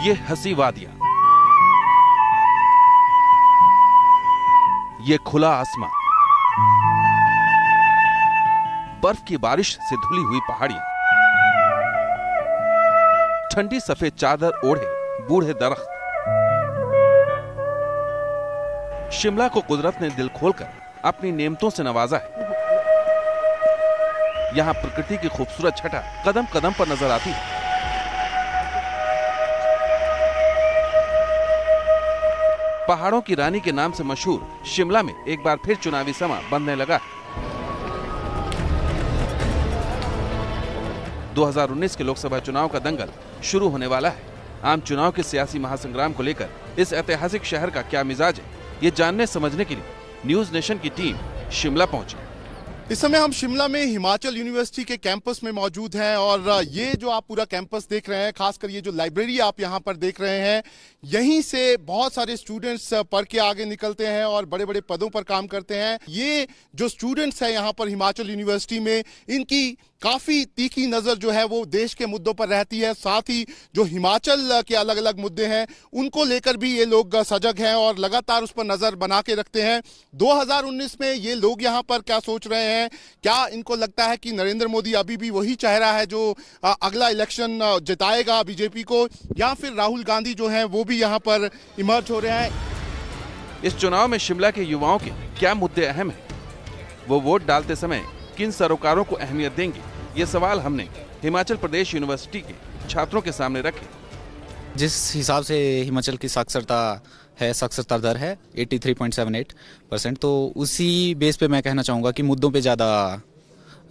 ये हसी वादियां, ये खुला आसमां, बर्फ की बारिश से धुली हुई पहाड़ियां, ठंडी सफेद चादर ओढ़े बूढ़े दरख्त। शिमला को कुदरत ने दिल खोलकर अपनी नेमतों से नवाजा है। यहां प्रकृति की खूबसूरत छटा कदम कदम पर नजर आती है। पहाड़ों की रानी के नाम से मशहूर शिमला में एक बार फिर चुनावी समा बनने लगा। 2019 के लोकसभा चुनाव का दंगल शुरू होने वाला है। आम चुनाव के सियासी महासंग्राम को लेकर इस ऐतिहासिक शहर का क्या मिजाज है, ये जानने समझने के लिए न्यूज नेशन की टीम शिमला पहुंची। इस समय हम शिमला में हिमाचल यूनिवर्सिटी के कैंपस में मौजूद हैं और ये जो आप पूरा कैंपस देख रहे हैं, खासकर ये जो लाइब्रेरी आप यहाँ पर देख रहे हैं, यहीं से बहुत सारे स्टूडेंट्स पढ़ के आगे निकलते हैं और बड़े बड़े पदों पर काम करते हैं। ये जो स्टूडेंट्स हैं यहाँ पर हिमाचल यूनिवर्सिटी में, इनकी काफी तीखी नजर जो है वो देश के मुद्दों पर रहती है। साथ ही जो हिमाचल के अलग अलग मुद्दे हैं उनको लेकर भी ये लोग सजग हैं और लगातार उस पर नजर बना के रखते हैं। 2019 में ये लोग यहाँ पर क्या सोच रहे हैं? क्या इनको लगता है कि नरेंद्र मोदी अभी भी वही चेहरा है जो अगला इलेक्शन जिताएगा बीजेपी को, या फिर राहुल गांधी जो है वो भी यहाँ पर इमर्ज हो रहे हैं? इस चुनाव में शिमला के युवाओं के क्या मुद्दे अहम हैं? वो वोट डालते समय किन सरोकारों को अहमियत देंगे? ये सवाल हमने हिमाचल प्रदेश यूनिवर्सिटी के छात्रों के सामने रखे। जिस हिसाब से हिमाचल की साक्षरता दर है 83.78%, तो उसी बेस पे मैं कहना चाहूँगा कि मुद्दों पे ज़्यादा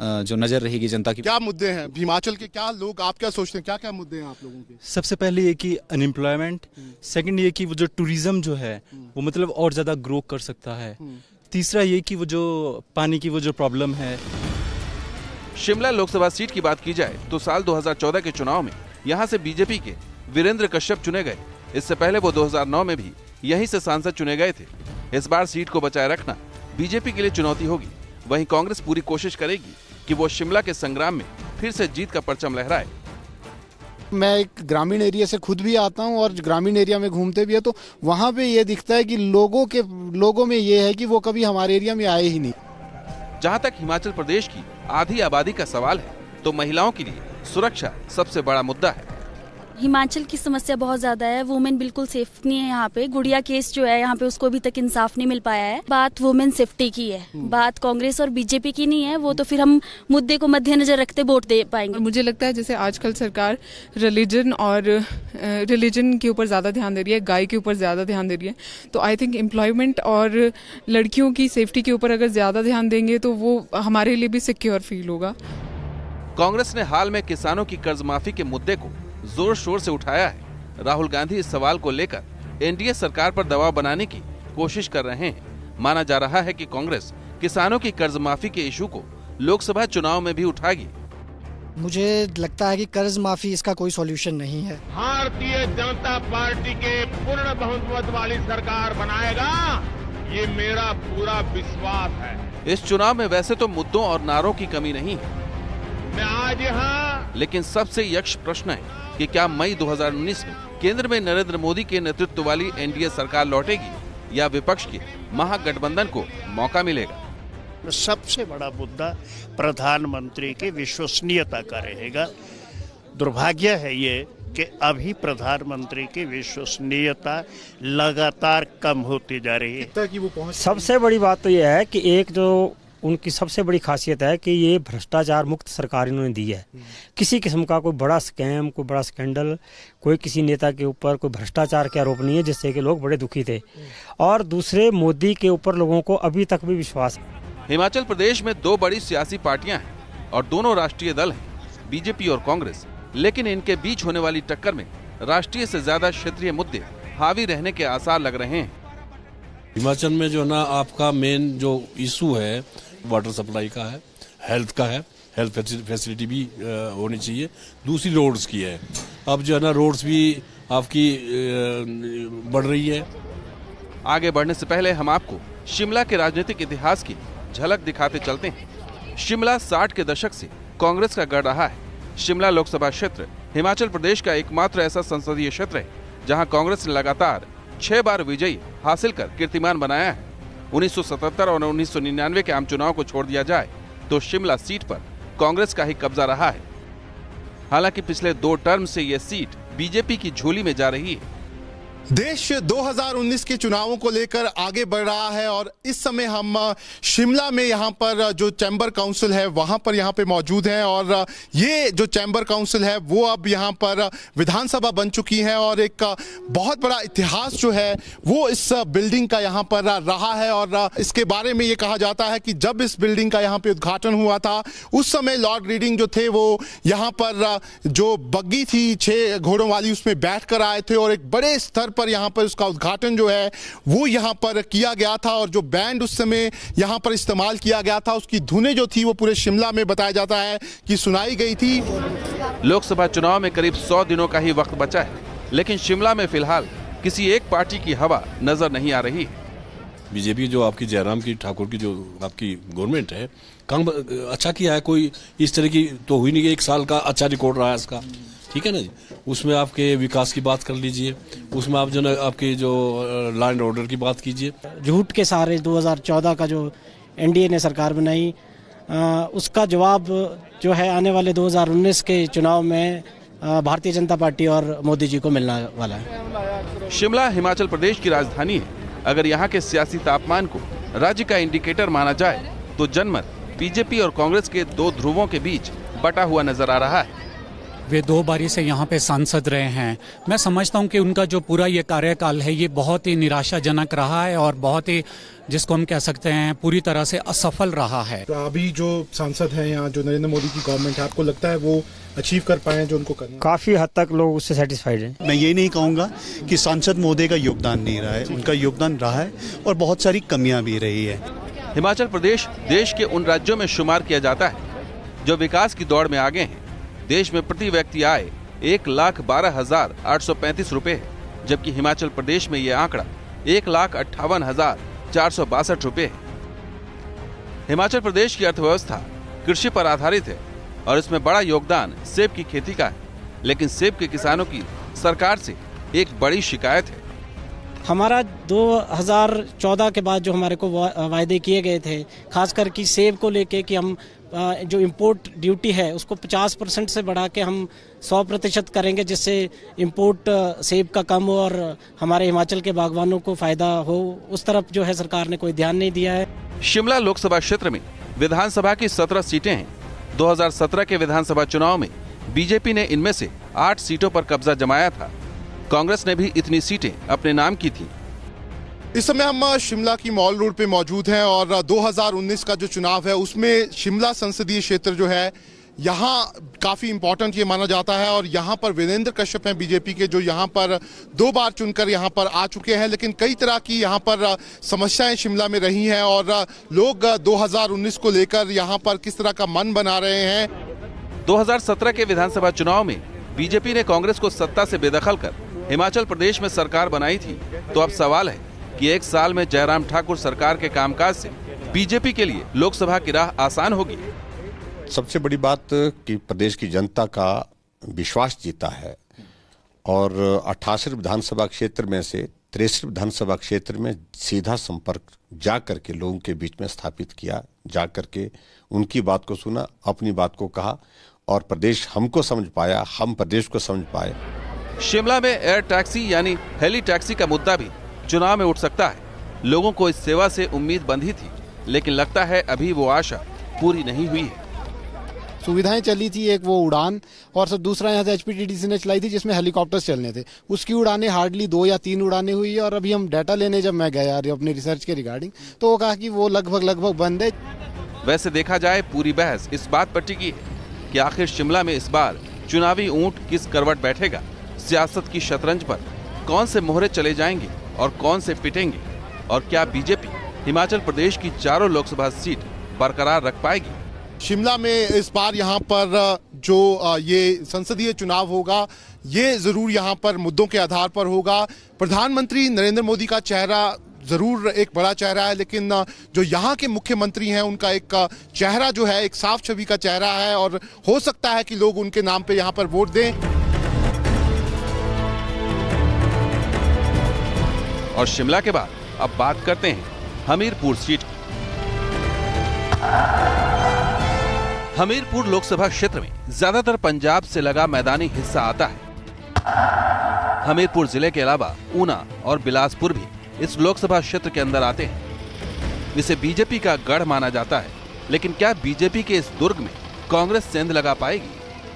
जो नज़र रहेगी जनता की। क्या मुद्दे हैं हिमाचल के? क्या लोग, आप क्या सोचते हैं, क्या क्या मुद्दे हैं आप लोगों के? सबसे पहले ये कि अनएम्प्लॉयमेंट, सेकंड ये कि वो जो टूरिज्म जो है वो मतलब और ज़्यादा ग्रो कर सकता है, तीसरा ये कि वो जो पानी की वो जो प्रॉब्लम है। शिमला लोकसभा सीट की बात की जाए तो साल 2014 के चुनाव में यहाँ से बीजेपी के वीरेंद्र कश्यप चुने गए। इससे पहले वो 2009 में भी यहीं से सांसद चुने गए थे। इस बार सीट को बचाए रखना बीजेपी के लिए चुनौती होगी। वहीं कांग्रेस पूरी कोशिश करेगी कि वो शिमला के संग्राम में फिर से जीत का परचम लहराए। मैं एक ग्रामीण एरिया से खुद भी आता हूं और ग्रामीण एरिया में घूमते भी है, तो वहां पे ये दिखता है कि लोगों में ये है कि वो कभी हमारे एरिया में आए ही नहीं। जहां तक हिमाचल प्रदेश की आधी आबादी का सवाल है, तो महिलाओं के लिए सुरक्षा सबसे बड़ा मुद्दा है। हिमाचल की समस्या बहुत ज्यादा है। वुमेन बिल्कुल सेफ नहीं है यहाँ पे। गुड़िया केस जो है यहाँ पे, उसको अभी तक इंसाफ नहीं मिल पाया है। बात वुमेन सेफ्टी की है, बात कांग्रेस और बीजेपी की नहीं है। वो तो फिर हम मुद्दे को मद्देनजर रखते वोट दे पाएंगे। मुझे लगता है जैसे आजकल सरकार रिलीजन के ऊपर ज्यादा ध्यान दे रही है, गाय के ऊपर ज्यादा ध्यान दे रही है, तो आई थिंक एम्प्लॉयमेंट और लड़कियों की सेफ्टी के ऊपर अगर ज्यादा ध्यान देंगे तो वो हमारे लिए भी सिक्योर फील होगा। कांग्रेस ने हाल में किसानों की कर्ज माफी के मुद्दे को जोर शोर से उठाया है। राहुल गांधी इस सवाल को लेकर एनडीए सरकार पर दबाव बनाने की कोशिश कर रहे हैं। माना जा रहा है कि कांग्रेस किसानों की कर्ज माफी के इशू को लोकसभा चुनाव में भी उठाएगी। मुझे लगता है कि कर्ज माफी इसका कोई सॉल्यूशन नहीं है। भारतीय जनता पार्टी के पूर्ण बहुमत वाली सरकार बनाएगा, ये मेरा पूरा विश्वास है। इस चुनाव में वैसे तो मुद्दों और नारों की कमी नहीं है, मैं आज यहाँ, लेकिन सबसे यक्ष प्रश्न है कि क्या मई 2019 में केंद्र में नरेंद्र मोदी के नेतृत्व वाली एनडीए सरकार लौटेगी या विपक्ष के महागठबंधन को मौका मिलेगा? सबसे बड़ा मुद्दा प्रधानमंत्री की विश्वसनीयता का रहेगा। दुर्भाग्य है ये कि अभी प्रधानमंत्री की विश्वसनीयता लगातार कम होती जा रही है। सबसे बड़ी बात तो यह है कि एक जो उनकी सबसे बड़ी खासियत है कि ये भ्रष्टाचार मुक्त सरकार इन्होंने दी है। किसी किस्म का कोई बड़ा स्कैम, कोई बड़ा स्कैंडल, कोई किसी नेता के ऊपर कोई भ्रष्टाचार के आरोप नहीं है, जिससे कि लोग बड़े दुखी थे। और दूसरे, मोदी के ऊपर लोगों को अभी तक भी विश्वास है। हिमाचल प्रदेश में दो बड़ी सियासी पार्टियां हैं और दोनों राष्ट्रीय दल हैं, बीजेपी और कांग्रेस। लेकिन इनके बीच होने वाली टक्कर में राष्ट्रीय से ज्यादा क्षेत्रीय मुद्दे हावी रहने के आसार लग रहे हैं। हिमाचल में जो ना आपका मेन जो इशू है वाटर सप्लाई का है, हेल्थ का है, हेल्थ फैसिलिटी भी होनी चाहिए। दूसरी रोड्स की है। अब जो है ना रोड्स भी आपकी बढ़ रही है। आगे बढ़ने से पहले हम आपको शिमला के राजनीतिक इतिहास की झलक दिखाते चलते हैं। शिमला 60 के दशक से कांग्रेस का गढ़ रहा है। शिमला लोकसभा क्षेत्र हिमाचल प्रदेश का एकमात्र ऐसा संसदीय क्षेत्र है जहां कांग्रेस ने लगातार 6 बार विजयी हासिल कर कीर्तिमान बनाया है। 1977 और 1999 के आम चुनाव को छोड़ दिया जाए तो शिमला सीट पर कांग्रेस का ही कब्जा रहा है। हालांकि पिछले 2 टर्म से यह सीट बीजेपी की झोली में जा रही है। देश 2019 के चुनावों को लेकर आगे बढ़ रहा है और इस समय हम शिमला में यहाँ पर जो चैम्बर काउंसिल है वहां पर यहाँ पे मौजूद हैं और ये जो चैम्बर काउंसिल है वो अब यहाँ पर विधानसभा बन चुकी है और एक बहुत बड़ा इतिहास जो है वो इस बिल्डिंग का यहाँ पर रहा है। और इसके बारे में ये कहा जाता है कि जब इस बिल्डिंग का यहाँ पे उद्घाटन हुआ था उस समय लॉर्ड रीडिंग जो थे वो यहाँ पर जो बग्गी थी 6 घोड़ों वाली उसमें बैठ कर आए थे और एक बड़े स्तर पर यहाँ पर उसका उद्घाटन जो है वो यहाँ पर किया गया था और जो बैंड उस समय यहाँ पर इस्तेमाल किया गया था उसकी धुनें जो थी वो पूरे शिमला में बताया जाता है कि सुनाई गई थी। लोकसभा चुनाव में करीब 100 दिनों का ही वक्त बचा है, लेकिन शिमला में फिलहाल किसी एक पार्टी की हवा नजर नहीं आ रही है। बीजेपी जो आपकी जयराम की ठाकुर की जो आपकी गवर्नमेंट है काम अच्छा किया है, कोई इस तरह की तो हुई नहीं कि 1 साल का अच्छा रिकॉर्ड रहा है इसका, ठीक है ना जी। उसमें आपके विकास की बात कर लीजिए, उसमें आप जो ना आपके जो लॉ एंड ऑर्डर की बात कीजिए। झूठ के सहारे 2014 का जो एनडीए ने सरकार बनाई उसका जवाब जो है आने वाले 2019 के चुनाव में भारतीय जनता पार्टी और मोदी जी को मिलने वाला है। शिमला हिमाचल प्रदेश की राजधानी है। अगर यहाँ के सियासी तापमान को राज्य का इंडिकेटर माना जाए तो जनमत बीजेपी और कांग्रेस के 2 ध्रुवों के बीच बटा हुआ नजर आ रहा है। वे 2 बारी से यहाँ पे सांसद रहे हैं। मैं समझता हूँ कि उनका जो पूरा ये कार्यकाल है ये बहुत ही निराशाजनक रहा है और बहुत ही जिसको हम कह सकते हैं पूरी तरह से असफल रहा है। तो अभी जो सांसद हैं यहाँ जो नरेंद्र मोदी की गवर्नमेंट है, आपको लगता है वो अचीव कर पाए जो उनको करना? काफी हद तक लोग उससे सेटिस्फाइड हैं। मैं ये नहीं कहूँगा कि सांसद महोदय का योगदान नहीं रहा है, उनका योगदान रहा है और बहुत सारी कमियां भी रही है। हिमाचल प्रदेश देश के उन राज्यों में शुमार किया जाता है जो विकास की दौड़ में आगे हैं। देश में प्रति व्यक्ति आय 1,12,835 रुपए है, जबकि हिमाचल प्रदेश में यह आंकड़ा 1,58,462 रुपए है। हिमाचल प्रदेश की अर्थव्यवस्था कृषि पर आधारित है और इसमें बड़ा योगदान सेब की खेती का है, लेकिन सेब के किसानों की सरकार से एक बड़ी शिकायत है। हमारा 2014 के बाद जो हमारे को वायदे किए गए थे, खासकर कि सेब को लेके कि हम जो इंपोर्ट ड्यूटी है उसको 50% से बढ़ा के हम 100% करेंगे, जिससे इंपोर्ट सेब का कम हो और हमारे हिमाचल के बागवानों को फायदा हो, उस तरफ जो है सरकार ने कोई ध्यान नहीं दिया है। शिमला लोकसभा क्षेत्र में विधानसभा की 17 सीटें हैं। 2017 के विधानसभा चुनाव में बीजेपी ने इनमें से 8 सीटों पर कब्जा जमाया था। कांग्रेस ने भी इतनी सीटें अपने नाम की थी। इस समय हम शिमला की मॉल रोड पे मौजूद हैं और 2019 का जो चुनाव है उसमें शिमला संसदीय क्षेत्र जो है यहाँ काफी इंपॉर्टेंट ये माना जाता है और यहाँ पर वीरेंद्र कश्यप हैं बीजेपी के, जो यहाँ पर 2 बार चुनकर यहाँ पर आ चुके हैं। लेकिन कई तरह की यहाँ पर समस्याएं शिमला में रही हैं और लोग 2019 को लेकर यहाँ पर किस तरह का मन बना रहे हैं। 2017 के विधानसभा चुनाव में बीजेपी ने कांग्रेस को सत्ता से बेदखल कर हिमाचल प्रदेश में सरकार बनाई थी। तो अब सवाल है कि 1 साल में जयराम ठाकुर सरकार के कामकाज से बीजेपी के लिए लोकसभा की राह आसान होगी। सबसे बड़ी बात कि प्रदेश की जनता का विश्वास जीता है और 88 विधानसभा क्षेत्र में से 63 विधानसभा क्षेत्र में सीधा संपर्क जा करके लोगों के बीच में स्थापित किया, जा करके उनकी बात को सुना, अपनी बात को कहा और प्रदेश हमको समझ पाया, हम प्रदेश को समझ पाए। शिमला में एयर टैक्सी यानी हेली टैक्सी का मुद्दा भी चुनाव में उठ सकता है। लोगों को इस सेवा से उम्मीद बंधी थी, लेकिन लगता है अभी वो आशा पूरी नहीं हुई है। सुविधाएं चली थी, एक वो उड़ान और सब दूसरा यहाँ से एचपीटीडीसी ने चलाई थी जिसमें हेलीकॉप्टर्स चलने थे, उसकी उड़ानें हार्डली 2 या 3 उड़ानें हुई है। और अभी हम डाटा लेने जब मैं गया अपनी रिसर्च के रिगार्डिंग तो वो कहा कि वो लगभग बंद है। वैसे देखा जाए पूरी बहस इस बात पर टिकी है कि आखिर शिमला में इस बार चुनावी ऊंट किस करवट बैठेगा। सियासत की शतरंज पर कौन से मोहरे चले जाएंगे और कौन से पिटेंगे, और क्या बीजेपी हिमाचल प्रदेश की 4 लोकसभा सीट बरकरार रख पाएगी। शिमला में इस बार यहाँ पर जो ये संसदीय चुनाव होगा ये जरूर यहाँ पर मुद्दों के आधार पर होगा। प्रधानमंत्री नरेंद्र मोदी का चेहरा जरूर एक बड़ा चेहरा है, लेकिन जो यहाँ के मुख्यमंत्री हैं उनका एक चेहरा जो है एक साफ छवि का चेहरा है और हो सकता है कि लोग उनके नाम पे यहाँ पर वोट दें। और शिमला के बाद अब बात करते हैं हमीरपुर सीट की। हमीरपुर लोकसभा क्षेत्र में ज्यादातर पंजाब से लगा मैदानी हिस्सा आता है। हमीरपुर जिले के अलावा ऊना और बिलासपुर भी इस लोकसभा क्षेत्र के अंदर आते हैं। इसे बीजेपी का गढ़ माना जाता है, लेकिन क्या बीजेपी के इस दुर्ग में कांग्रेस सेंध लगा पाएगी,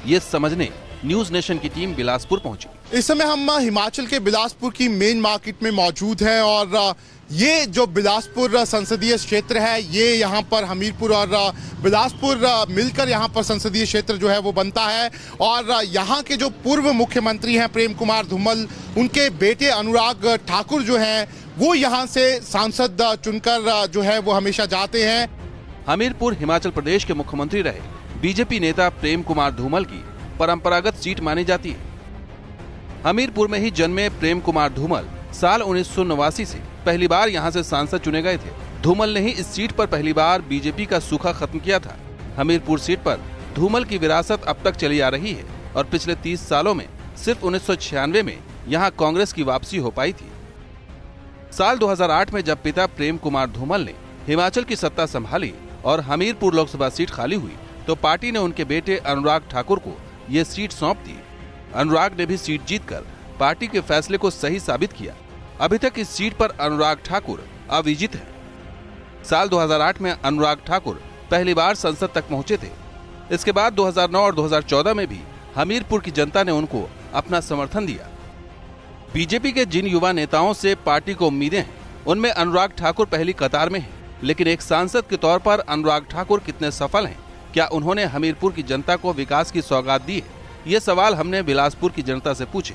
ये समझने न्यूज नेशन की टीम बिलासपुर पहुंची। इस समय हम हिमाचल के बिलासपुर की मेन मार्केट में मौजूद हैं और ये जो बिलासपुर संसदीय क्षेत्र है, ये यहाँ पर हमीरपुर और बिलासपुर मिलकर यहाँ पर संसदीय क्षेत्र जो है वो बनता है। और यहाँ के जो पूर्व मुख्यमंत्री हैं प्रेम कुमार धूमल, उनके बेटे अनुराग ठाकुर जो हैं वो यहाँ से सांसद चुनकर जो है वो हमेशा जाते हैं। हमीरपुर हिमाचल प्रदेश के मुख्यमंत्री रहे बीजेपी नेता प्रेम कुमार धूमल की परंपरागत सीट मानी जाती है। हमीरपुर में ही जन्मे प्रेम कुमार धूमल साल 1989 से पहली बार यहां से सांसद चुने गए थे। धूमल ने ही इस सीट पर पहली बार बीजेपी का सूखा खत्म किया था। हमीरपुर सीट पर धूमल की विरासत अब तक चली आ रही है और पिछले 30 सालों में सिर्फ 1996 में यहां कांग्रेस की वापसी हो पाई थी। साल 2008 में जब पिता प्रेम कुमार धूमल ने हिमाचल की सत्ता संभाली और हमीरपुर लोकसभा सीट खाली हुई, तो पार्टी ने उनके बेटे अनुराग ठाकुर को ये सीट सौंप दी। अनुराग ने भी सीट जीतकर पार्टी के फैसले को सही साबित किया। अभी तक इस सीट पर अनुराग ठाकुर अविजित है। साल 2008 में अनुराग ठाकुर पहली बार संसद तक पहुंचे थे। इसके बाद 2009 और 2014 में भी हमीरपुर की जनता ने उनको अपना समर्थन दिया। बीजेपी के जिन युवा नेताओं से पार्टी को उम्मीदें हैं, उनमें अनुराग ठाकुर पहली कतार में हैं। लेकिन एक सांसद के तौर पर अनुराग ठाकुर कितने सफल हैं? क्या उन्होंने हमीरपुर की जनता को विकास की सौगात दी है? ये सवाल हमने बिलासपुर की जनता से पूछे।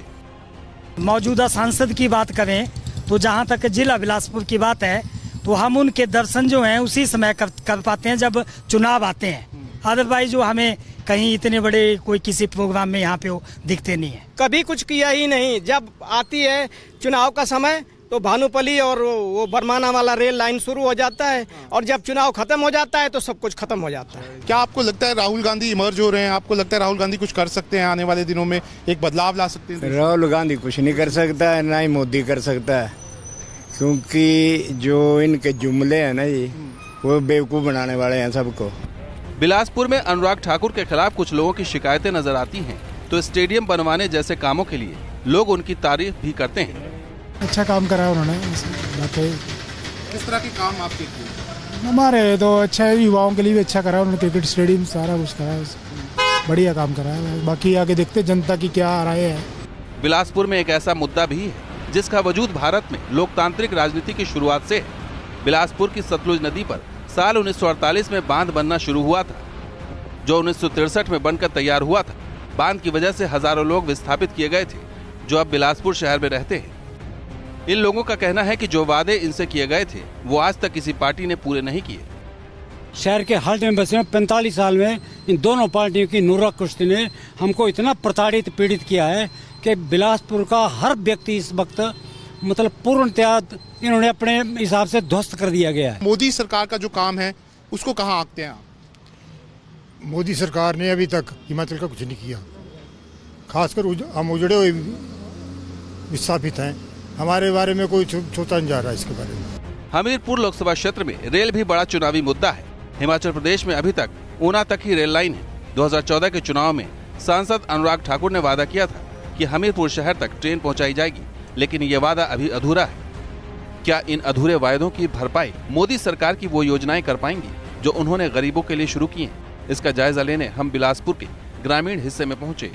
मौजूदा सांसद की बात करें तो जहां तक जिला बिलासपुर की बात है, तो हम उनके दर्शन जो हैं उसी समय कर पाते हैं जब चुनाव आते हैं। अदरवाइज जो हमें कहीं इतने बड़े कोई किसी प्रोग्राम में यहाँ पे वो दिखते नहीं है। कभी कुछ किया ही नहीं। जब आती है चुनाव का समय तो भानुपली और वो बरमाना वाला रेल लाइन शुरू हो जाता है और जब चुनाव खत्म हो जाता है तो सब कुछ खत्म हो जाता है। क्या आपको लगता है राहुल गांधी इमर्ज हो रहे हैं? आपको लगता है राहुल गांधी कुछ कर सकते हैं, आने वाले दिनों में एक बदलाव ला सकते हैं? राहुल गांधी कुछ नहीं कर सकता है, ना ही मोदी कर सकता है, क्योंकि जो इनके जुमले हैं ना जी, वो बेवकूफ बनाने वाले हैं सबको। बिलासपुर में अनुराग ठाकुर के खिलाफ कुछ लोगों की शिकायतें नजर आती हैं, तो स्टेडियम बनवाने जैसे कामों के लिए लोग उनकी तारीफ भी करते हैं। अच्छा काम करा उन्होंने। किस तरह के काम आपके किए? हमारे तो अच्छा है, युवाओं के लिए भी अच्छा करा उन्होंने, क्रिकेट स्टेडियम सारा कुछ करा, बढ़िया काम करा है। बाकी आगे देखते जनता की क्या राय है। बिलासपुर में एक ऐसा मुद्दा भी है जिसका वजूद भारत में लोकतांत्रिक राजनीति की शुरुआत से है। बिलासपुर की सतलुज नदी पर साल 1948 में बांध बनना शुरू हुआ था, जो 1963 में बनकर तैयार हुआ था। बांध की वजह से हजारों लोग विस्थापित किए गए थे, जो अब बिलासपुर शहर में रहते हैं। इन लोगों का कहना है कि जो वादे इनसे किए गए थे वो आज तक किसी पार्टी ने पूरे नहीं किए। शहर के हाल में बसे 45 साल में इन दोनों पार्टियों की नुर्रा कुश्ती ने हमको इतना प्रताड़ित पीड़ित किया है कि बिलासपुर का हर व्यक्ति इस वक्त मतलब पूर्णतया इन्होंने अपने हिसाब से ध्वस्त कर दिया गया है। मोदी सरकार का जो काम है उसको कहाँ आंकते हैं आप? मोदी सरकार ने अभी तक हिमाचल का कुछ नहीं किया, खासकर हम उजड़े हुए विस्थापित हैं। हमारे बारे में कोई सोचा नहीं जा रहा इसके बारे में। हमीरपुर लोकसभा क्षेत्र में रेल भी बड़ा चुनावी मुद्दा है। हिमाचल प्रदेश में अभी तक ऊना तक ही रेल लाइन है। 2014 के चुनाव में सांसद अनुराग ठाकुर ने वादा किया था कि हमीरपुर शहर तक ट्रेन पहुंचाई जाएगी, लेकिन ये वादा अभी अधूरा है। क्या इन अधूरे वायदों की भरपाई मोदी सरकार की वो योजनाएं कर पाएंगी जो उन्होंने गरीबों के लिए शुरू की हैं? इसका जायजा लेने हम बिलासपुर के ग्रामीण हिस्से में पहुंचे।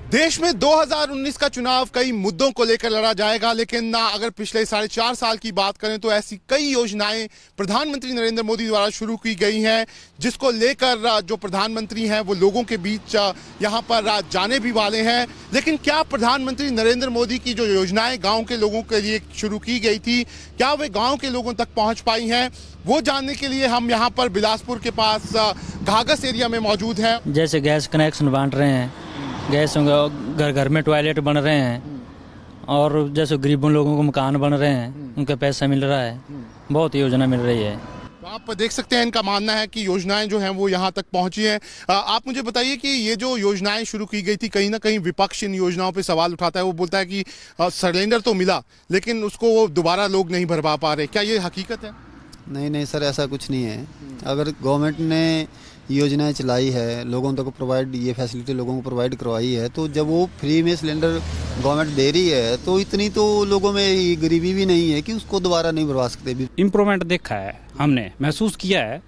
देश में 2019 का चुनाव कई मुद्दों को लेकर लड़ा जाएगा, लेकिन अगर पिछले 4.5 साल की बात करें तो ऐसी कई योजनाएं प्रधानमंत्री नरेंद्र मोदी द्वारा शुरू की गई हैं, जिसको लेकर जो प्रधानमंत्री हैं वो लोगों के बीच यहां पर जाने भी वाले हैं। लेकिन क्या प्रधानमंत्री नरेंद्र मोदी की जो योजनाएं गांव के लोगों के लिए शुरू की गई थी, क्या वे गाँव के लोगों तक पहुँच पाई हैं? वो जानने के लिए हम यहाँ पर बिलासपुर के पास घाघस एरिया में मौजूद हैं। जैसे गैस कनेक्शन बांट रहे हैं, गैस घर घर में टॉयलेट बन रहे हैं, और जैसे गरीबों लोगों को मकान बन रहे हैं, उनका पैसा मिल रहा है, बहुत योजना मिल रही है। आप देख सकते हैं इनका मानना है कि योजनाएं जो हैं वो यहाँ तक पहुंची हैं। आप मुझे बताइए कि ये जो योजनाएं शुरू की गई थी, कहीं ना कहीं विपक्ष इन योजनाओं पे सवाल उठाता है। वो बोलता है कि सिलेंडर तो मिला लेकिन उसको वो दोबारा लोग नहीं भरवा पा रहे। क्या ये हकीकत है? नहीं सर, ऐसा कुछ नहीं है। अगर गवर्नमेंट ने योजनाएं चलाई है, लोगों तक प्रोवाइड ये फैसिलिटी लोगों को प्रोवाइड करवाई है, तो जब वो फ्री में सिलेंडर गवर्नमेंट दे रही है तो इतनी तो लोगों में ये गरीबी भी नहीं है कि उसको दोबारा नहीं भरवा सकते। इम्प्रूवमेंट देखा है, हमने महसूस किया है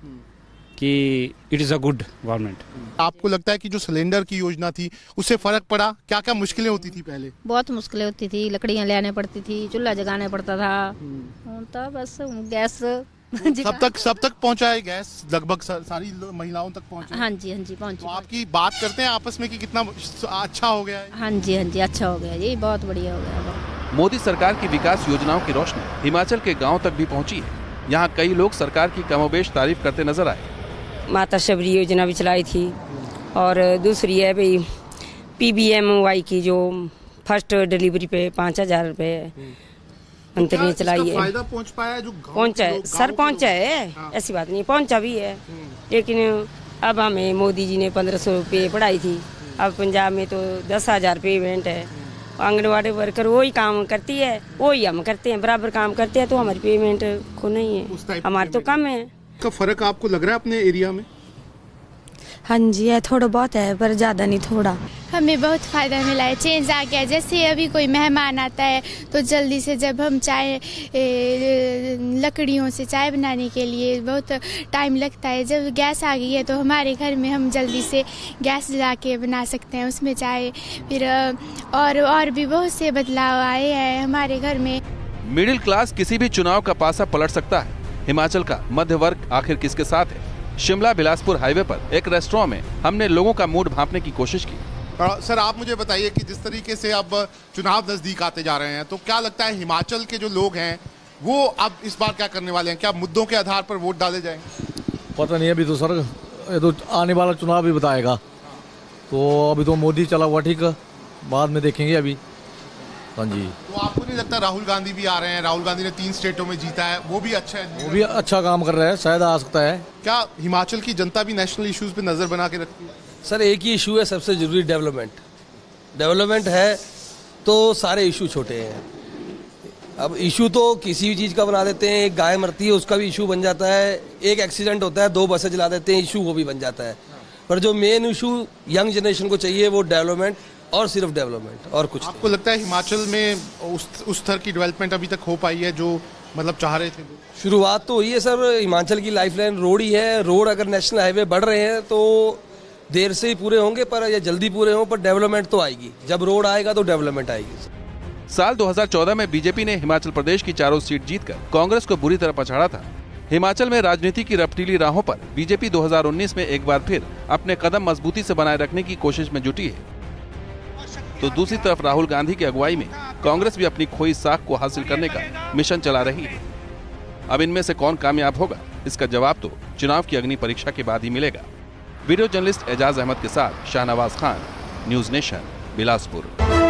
कि it is a good government. आपको लगता है कि जो सिलेंडर की योजना थी उससे फर्क पड़ा? क्या क्या मुश्किलें होती थी पहले? बहुत मुश्किलें होती थी, लकड़ियाँ ले आने पड़ती थी, चूल्हा जगाना पड़ता था। तो बस गैस सब तक पहुंचा है गैस, लगभग सारी महिलाओं तक पहुंचा। हाँ जी पहुंची। तो आपकी बात करते हैं आपस में कि कितना अच्छा हो गया है? हाँ जी अच्छा हो गया जी, बहुत बढ़िया हो गया। मोदी सरकार की विकास योजनाओं की रोशनी हिमाचल के गाँव तक भी पहुँची है। यहाँ कई लोग सरकार की कमोबेश तारीफ करते नजर आए। माता शबरी योजना भी चलाई थी और दूसरी है भाई PBMY की जो फर्स्ट डिलीवरी पे 5,000 रुपए मंत्री चलाई है। फायदा पहुंच पाया जो पहुंचा है सर, पहुंचा है, ऐसी बात नहीं, पहुंचा भी है। लेकिन अब हमें मोदी जी ने 1,500 रुपये पढ़ाई थी, अब पंजाब में तो 10,000 पेमेंट है। आंगनवाड़ी वर्कर वही काम करती है, वही हम करते हैं, बराबर काम करते हैं, तो हमारी पेमेंट को नहीं है, हमारे तो कम है। का फर्क आपको लग रहा है अपने एरिया में? हाँ जी है, थोड़ा बहुत है पर ज़्यादा नहीं, थोड़ा। हमें बहुत फ़ायदा मिला है, चेंज आ गया। जैसे अभी कोई मेहमान आता है तो जल्दी से, जब हम चाय लकड़ियों से चाय बनाने के लिए बहुत टाइम लगता है, जब गैस आ गई है तो हमारे घर में हम जल्दी से गैस जला के बना सकते हैं उसमें चाय। फिर और भी बहुत से बदलाव आए हैं हमारे घर में। मिडिल क्लास किसी भी चुनाव का पासा पलट सकता है। हिमाचल का मध्य वर्ग आखिर किसके साथ है? शिमला बिलासपुर हाईवे पर एक रेस्टोरेंट में हमने लोगों का मूड भांपने की कोशिश की। सर आप मुझे बताइए कि जिस तरीके से अब चुनाव नजदीक आते जा रहे हैं तो क्या लगता है हिमाचल के जो लोग हैं वो अब इस बार क्या करने वाले हैं? क्या मुद्दों के आधार पर वोट डाले जाएंगे? पता नहीं, अभी तो सर ये तो आने वाला चुनाव भी बताएगा। तो अभी तो मोदी चला हुआ, ठीक है, बाद में देखेंगे अभी। हाँ जी। तो आपको नहीं लगता राहुल गांधी भी आ रहे हैं? राहुल गांधी ने 3 स्टेटों में जीता है, वो भी अच्छा है, वो भी अच्छा काम कर रहा है, शायद आ सकता है। क्या हिमाचल की जनता भी नेशनल इश्यूज पे नजर बना के रखती है? सर एक ही इशू है सबसे जरूरी, डेवलपमेंट है तो सारे इशू छोटे हैं। अब इशू तो किसी भी चीज़ का बना देते हैं, एक गाय मरती है उसका भी इशू बन जाता है, एक एक्सीडेंट होता है 2 बसें जला देते हैं, इशू वो भी बन जाता है। पर जो मेन इशू यंग जनरेशन को चाहिए वो डेवलपमेंट, और सिर्फ डेवलपमेंट और कुछ। आपको लगता है हिमाचल में उस स्तर की डेवलपमेंट अभी तक हो पाई है जो मतलब चाह रहे थे? शुरुआत तो हुई है सर, हिमाचल की लाइफलाइन रोड ही है। रोड अगर नेशनल हाईवे बढ़ रहे हैं तो देर से ही पूरे होंगे, पर या जल्दी पूरे हों, पर डेवलपमेंट तो आएगी। जब रोड आएगा तो डेवलपमेंट आएगी। साल 2014 में बीजेपी ने हिमाचल प्रदेश की चारों सीट जीतकर कांग्रेस को बुरी तरह पछाड़ा था। हिमाचल में राजनीति की रफ्तीली राहों पर बीजेपी 2019 में एक बार फिर अपने कदम मजबूती से बनाए रखने की कोशिश में जुटी है। तो दूसरी तरफ राहुल गांधी की अगुवाई में कांग्रेस भी अपनी खोई साख को हासिल करने का मिशन चला रही है। अब इनमें से कौन कामयाब होगा, इसका जवाब तो चुनाव की अग्नि परीक्षा के बाद ही मिलेगा। वीडियो जर्नलिस्ट एजाज अहमद के साथ शाहनवाज खान, न्यूज नेशन, बिलासपुर।